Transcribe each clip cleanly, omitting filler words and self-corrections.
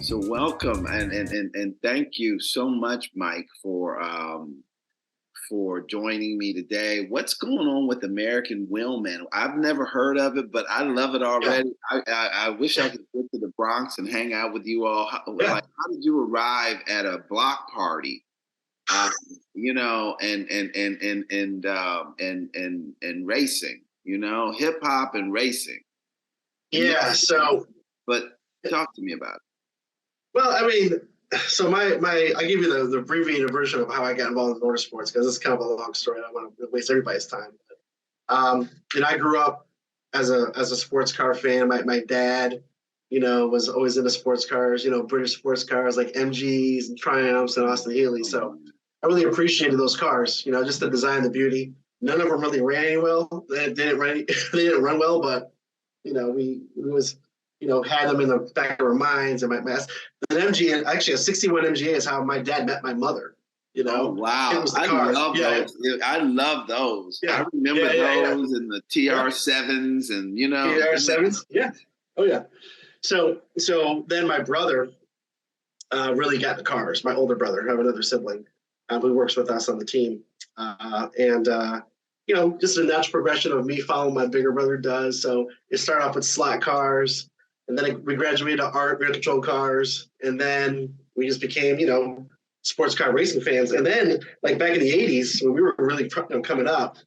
So welcome and thank you so much, Mike, for joining me today. What's going on with American Wheelman? I've never heard of it, but I love it Yeah, already. I wish I could get to the Bronx and hang out with you all. yeah, How did you arrive at a block party? Um, and racing. Hip hop and racing. And yeah. So, but talk to me about it. well, I mean, so I give you the abbreviated version of how I got involved in motorsports because it's kind of a long story. I don't want to waste everybody's time. And I grew up as a sports car fan. My dad, was always into sports cars. British sports cars like MGs and Triumphs and Austin Healey. So I really appreciated those cars. Just the design, the beauty. None of them really ran any well. They didn't run. They didn't run well, but we was had them in the back of our minds. And an MG, actually a 61 MGA is how my dad met my mother. Oh It wow! was the I car. love Yeah, those. I love those. yeah, I remember yeah. those and the TR7s, and TR7s. Yeah. Oh yeah. So then my brother really got the cars. My older brother, I have another sibling who works with us on the team, and just a natural progression of me following my bigger brother does. So it started off with slot cars, and then we graduated to art rear control cars, and then we just became, sports car racing fans. And then, like back in the '80s, when we were really coming up,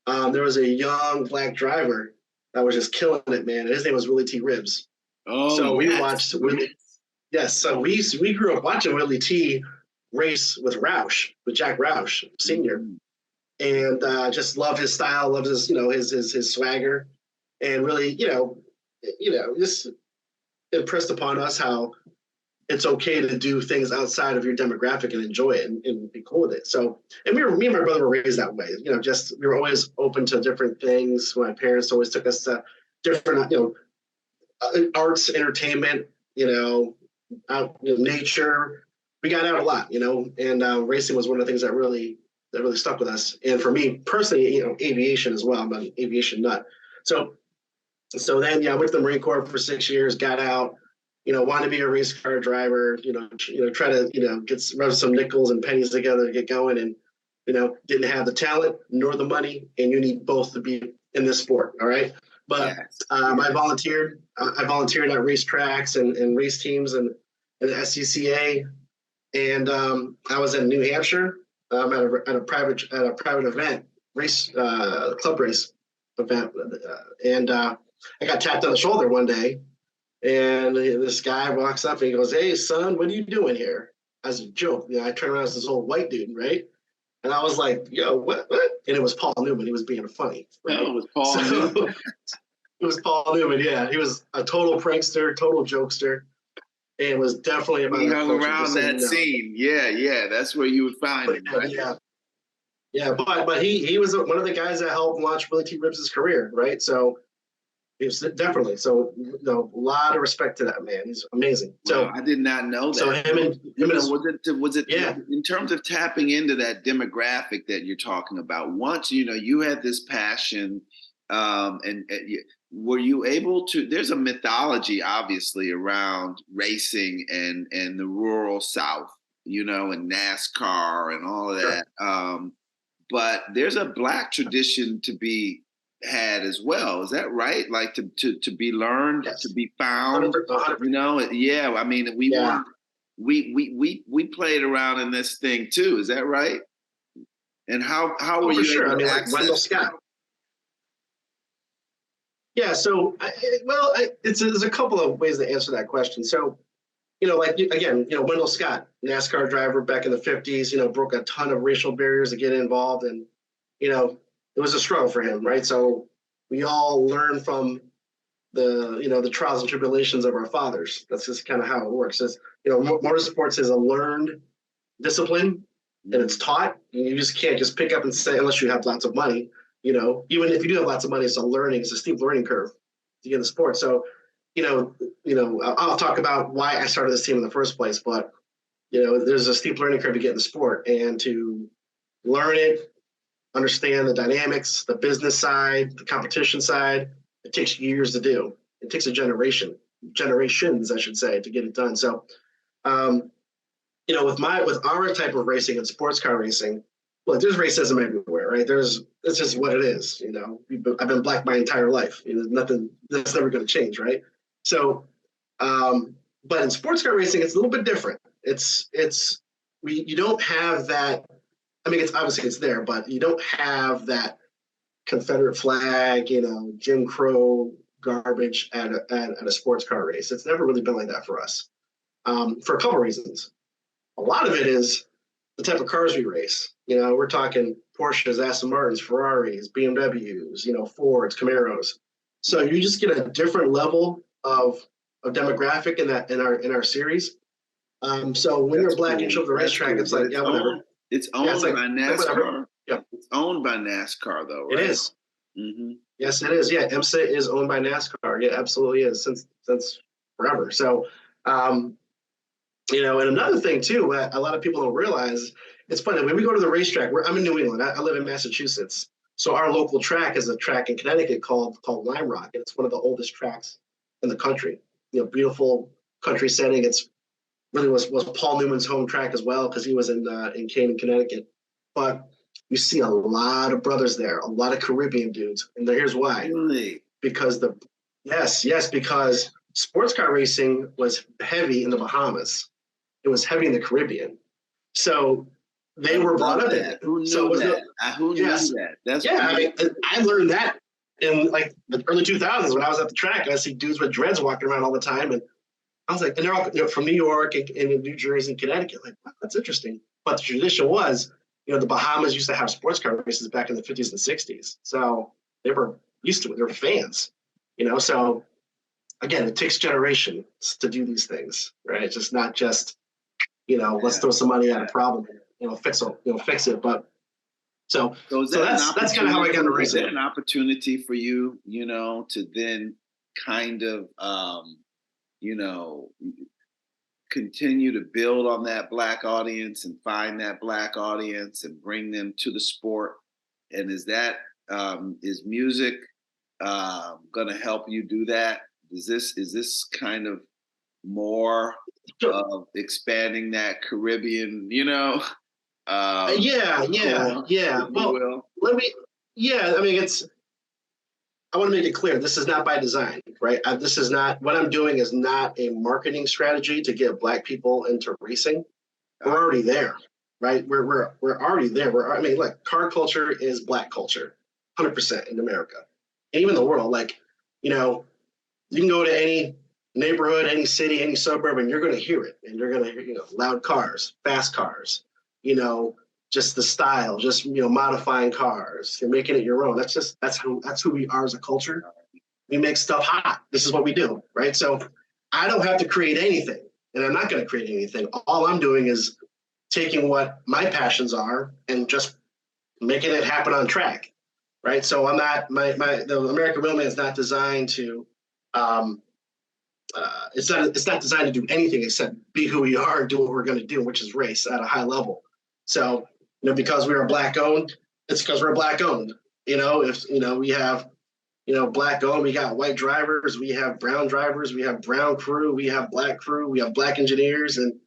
there was a young black driver that was just killing it, man. And his name was Willie T. Ribbs. oh So we yes, watched Willie. Yes, so we grew up watching Willie T race with Jack Roush Senior, mm-hmm. and just love his style, love his his swagger, and really just impressed upon us how it's okay to do things outside of your demographic and enjoy it and be cool with it. So, and me and my brother were raised that way. Just we were always open to different things. My parents always took us to different arts, entertainment, out nature. We got out a lot, and racing was one of the things that really stuck with us. And for me personally, aviation as well. I'm an aviation nut. So then, I went to the Marine Corps for 6 years, got out, wanted to be a race car driver, try to, rub some nickels and pennies together to get going, and, didn't have the talent nor the money, and you need both to be in this sport. All right. But Yes. I volunteered at racetracks and race teams and the SCCA. And I was in New Hampshire at a private event, club race event. And I got tapped on the shoulder one day, and this guy walks up and he goes, "Hey, son, what are you doing here?" As a joke. I turned around as this old white dude, right? And I was like, "Yo, what?" And it was Paul Newman. He was being funny. Right? Oh, it was Paul Newman. It was Paul Newman, yeah. He was a total prankster, total jokester, and was definitely about He hung around that scene. Yeah. That's where you would find him, right? Yeah. But he was one of the guys that helped launch Willie T. Ribbs' career, right? So it was definitely. So a lot of respect to that man. He's amazing. So wow, I did not know that. So was it yeah. in terms of tapping into that demographic that you're talking about? Once you had this passion, and were you able to? There's a mythology, obviously, around racing and the rural South, and NASCAR and all of that. Sure. But there's a Black tradition to be had as well. Is that right? Like to be learned, Yes. to be found. 100%. Yeah. I mean, we played around in this thing too. Is that right? And how were you sure. able to like Wendell Scott. Yeah. So there's a couple of ways to answer that question. So Wendell Scott, NASCAR driver back in the 50s, broke a ton of racial barriers to get involved. And, it was a struggle for him, right? So we all learn from the trials and tribulations of our fathers. That's just kind of how it works. Motorsports is a learned discipline, and it's taught. You just can't just pick up and say, unless you have lots of money, even if you do have lots of money, it's a steep learning curve to get in the sport. So, I'll talk about why I started this team in the first place, but, there's a steep learning curve to get in the sport, and to learn it, understand the dynamics, the business side, the competition side, it takes years to do. It takes a generation. generations, I should say, to get it done. So, um, with our type of racing and sports car racing, look, there's racism everywhere, right? It's just what it is. I've been black my entire life. There's nothing that's never going to change, right? So, but in sports car racing, it's a little bit different. You don't have that. I mean, it's obviously it's there, but you don't have that Confederate flag, Jim Crow garbage at a sports car race. It's never really been like that for us, for a couple of reasons. A lot of it is the type of cars we race. We're talking Porsches, Aston Martins, Ferraris, BMWs, Fords, Camaros. So you just get a different level of demographic in our series. So when you're black and show up the racetrack, it's like, yeah, whatever. It's owned by NASCAR. Yeah, it's owned by NASCAR, though, right? It is. Mm-hmm. Yes, it is. Yeah, IMSA is owned by NASCAR. Yeah, absolutely is since forever. So, and another thing too, a lot of people don't realize. It's funny when we go to the racetrack. I'm in New England. I live in Massachusetts. So our local track is a track in Connecticut called Lime Rock, and it's one of the oldest tracks in the country. Beautiful country setting. It's really was Paul Newman's home track as well because he was in Canaan, Connecticut. But you see a lot of brothers there, a lot of Caribbean dudes, and here's why. Really? Because because sports car racing was heavy in the Bahamas. It was heavy in the Caribbean. So they were brought up in it. Who knew that? Who knew that? That's I learned that in like the early 2000s when I was at the track. I see dudes with dreads walking around all the time, and I was like, and they're all from New York and New Jersey and Connecticut. Like, wow, that's interesting. But the tradition was, the Bahamas used to have sports car races back in the 50s and 60s. So they were used to it. They were fans, So again, it takes generations to do these things, right? It's just not just, let's throw some money at a problem, fix it. But so that's kind of how I got into racing. Is that an opportunity for you, to then kind of, continue to build on that Black audience and find that Black audience and bring them to the sport? And is music going to help you do that? Is this kind of more of expanding that Caribbean, yeah. Well, I want to make it clear, this is not by design, right? This is not, what I'm doing is not a marketing strategy to get Black people into racing. We're already there, right? We're already there. Look, car culture is Black culture, 100% in America. And even the world, you can go to any neighborhood, any city, any suburb, and you're going to hear it. And you're going to hear, loud cars, fast cars, just the style, just modifying cars and making it your own. That's who we are as a culture. We make stuff hot. This is what we do, right? So I don't have to create anything, and I'm not going to create anything. All I'm doing is taking what my passions are and just making it happen on track, right? So I'm not the American Wheelman is not designed to. It's not designed to do anything except be who we are and do what we're going to do, which is race at a high level. So, because we are Black owned, it's because we're Black owned. If we have, Black owned, we got white drivers, we have brown drivers, we have brown crew, we have Black crew, we have Black engineers, and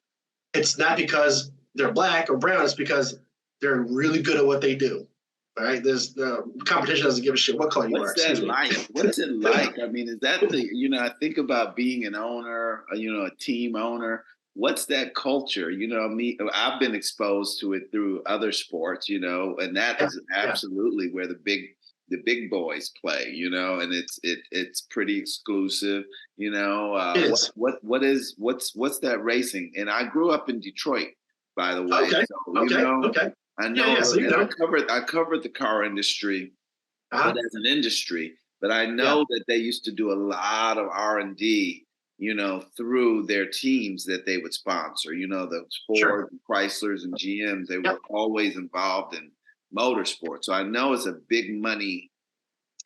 it's not because they're Black or brown, it's because they're really good at what they do. All right, there's the competition doesn't give a shit what color you are. What's that like? What's it like? I mean, is that I think about being an owner, a team owner. What's that culture? I've been exposed to it through other sports, and that is absolutely where the big boys play, and it's pretty exclusive, what's that racing? And I grew up in Detroit, by the way. Okay. So, okay. I know, I covered the car industry, but as an industry, but I know that they used to do a lot of R&D, through their teams that they would sponsor, the Ford and Chryslers and GMs, they were always involved in motorsports. So I know it's a big money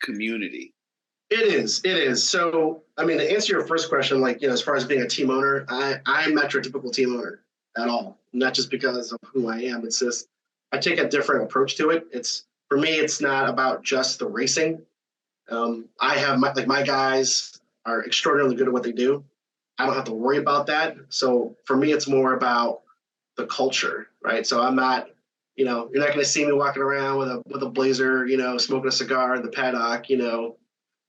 community. It is. So, to answer your first question, as far as being a team owner, I'm not your typical team owner at all. Not just because of who I am. It's just, I take a different approach to it. For me, it's not about just the racing. I have my guys are extraordinarily good at what they do. I don't have to worry about that. So for me, it's more about the culture, right? So I'm not, you're not going to see me walking around with a blazer, smoking a cigar in the paddock.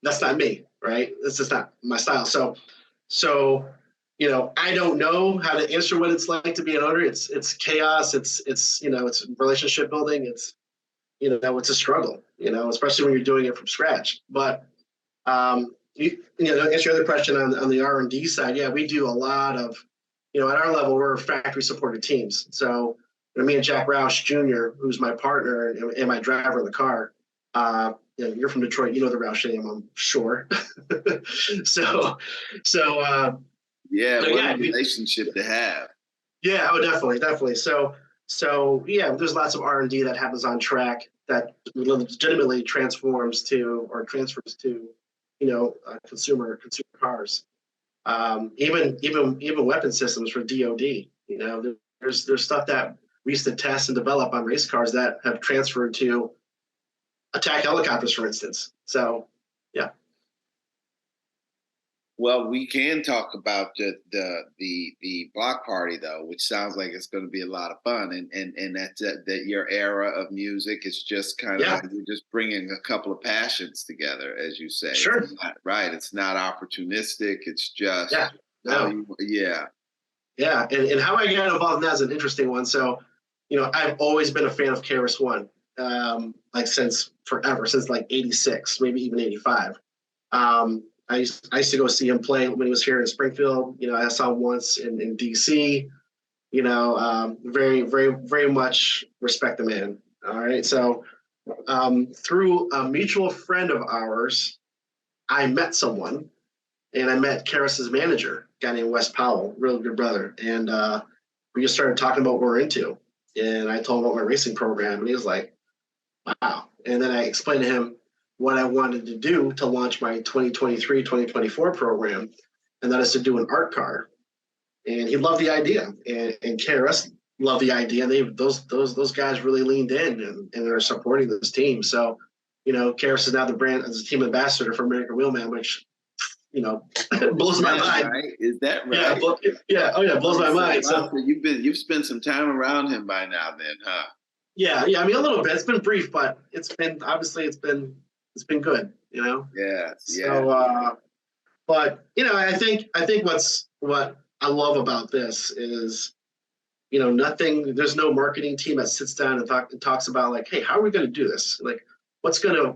That's not me, right? This is not my style. So I don't know how to answer what it's like to be an owner. It's chaos. It's relationship building. It's a struggle, especially when you're doing it from scratch. But to answer your other question on the R&D side, yeah, we do a lot of, at our level, we're factory supported teams. So me and Jack Roush Jr., who's my partner and my driver in the car, you're from Detroit, you know the Roush name, I'm sure. Yeah, what a relationship to have. Yeah, oh, definitely. So yeah, there's lots of R&D that happens on track that legitimately transfers to consumer cars. Even weapon systems for DoD. There's stuff that we used to test and develop on race cars that have transferred to attack helicopters, for instance. So, yeah. Well, we can talk about the block party though, which sounds like it's going to be a lot of fun, and that your era of music is just kind of like you're just bringing a couple of passions together, as you say. Sure. It's not, right. It's not opportunistic. It's just Yeah. And how I got involved in that is an interesting one. So, I've always been a fan of KRS-One, since forever, since like '86, maybe even '85. I used to go see him play when he was here in Springfield. I saw him once in DC. Very, very, very much respect the man. All right. So through a mutual friend of ours, I met someone, and I met Karis's manager, a guy named Wes Powell, real good brother. And we just started talking about what we're into. And I told him about my racing program, and he was like, wow. And then I explained to him what I wanted to do to launch my 2023-2024 program, and that is to do an art car. And he loved the idea, and KRS loved the idea. Those guys really leaned in and are supporting this team. So, KRS is now the brand as a team ambassador for American Wheelman, which blows my mind. Right? Is that right? Yeah. Oh yeah, blows my mind. So you've spent some time around him by now, then, huh? Yeah. I mean, a little bit. It's been brief, but it's been good. Yeah. So, but I think what I love about this is, there's no marketing team that sits down and talks about like, hey, how are we going to do this? Like, what's gonna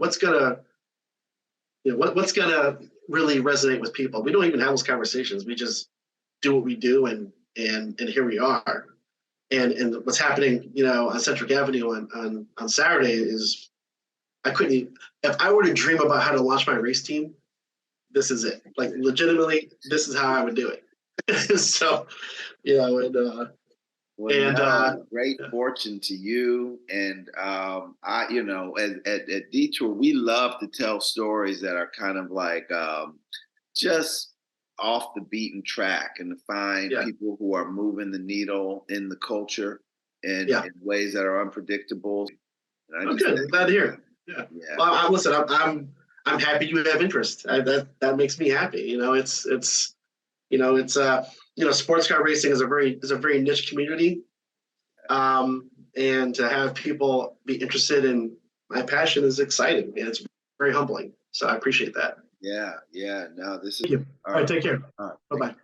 really resonate with people? We don't even have those conversations. We just do what we do, and here we are. And what's happening, on Centric Avenue on Saturday is, if I were to dream about how to launch my race team, this is it. Like, legitimately, this is how I would do it. So, great fortune to you. And at DETOUR, we love to tell stories that are kind of like just off the beaten track, and to find people who are moving the needle in the culture in ways that are unpredictable. I'm good. I'm glad to hear it. Yeah. Well, listen, I'm happy you have interest. That makes me happy. Sports car racing is a very niche community, and to have people be interested in my passion is exciting, and it's very humbling. So I appreciate that. Yeah. No, this is. Thank you. All right, take care. All right. Bye-bye.